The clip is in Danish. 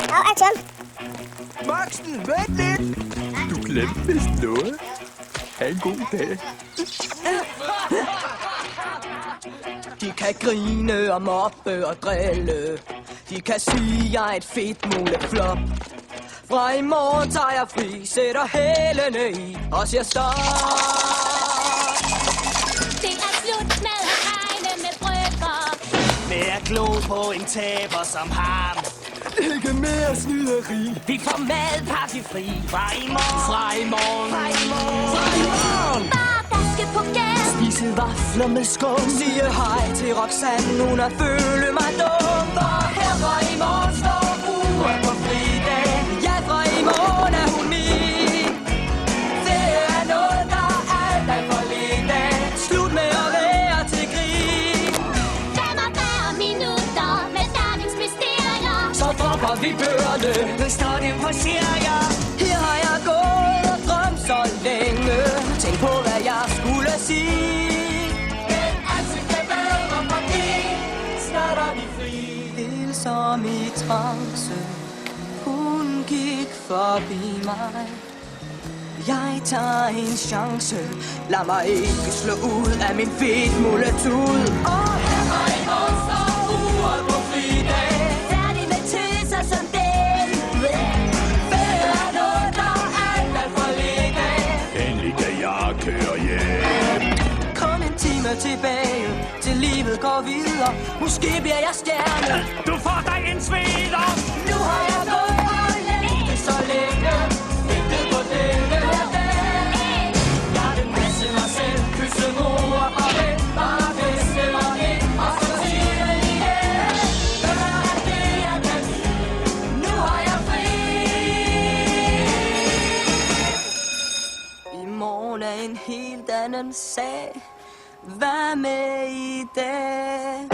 Og action. Voksen, vent lidt. Du glemte vist noget. Ha' en god dag. De kan grine og mobbe og drille. De kan sige, jeg er et fedt muleflop. Fra i morgen tager jeg fri, sætter hælene i og siger stop. Det er slut med at regne med brødre. Med at glo på en taber som ham. Ikke mere snyderi. Vi får madpartyfri fra i morgen. Fra i morgen. Fra i morgen. Fra i morgen. Bare daske på gas. Spise vafler med skum. Sige hej til Roxanne, hun har følt mig dum. For her fra i morgen står uge på fridag. Ja, fra i morgen er hun min. Det er noget, der er alt for lidt. Slut med at være til grin. 45 minutter med dagens mysterier. Så dropper vi bøgerne. Nu står det på serier. Her har jeg gået og drømt så længe. Tænk på, hvad jeg skulle sige. Men alting kan bedre fordi snart er vi fri. Helt som i trance. Hun gik forbi mig. Jeg tager en chance. Lad mig ikke slå ud af min fedt muletud. Og her har i morgen står uret på fridag. Færdig med tøser som den. Endelig kan jeg køre hjem. Kun en time tilbage, til livet går videre. Måske bliver jeg stjerne. Du får dig en sveder. Nu har jeg gået og længt så længe. Intet på denne dag. Jeg vil passe mig selv, kysse mor og farvel. Bare feste mig ind, og så sige det igen. Gør alt det jeg kan. Nu har jeg fri. I morgen er en helt anden sag. Hvad med i dag?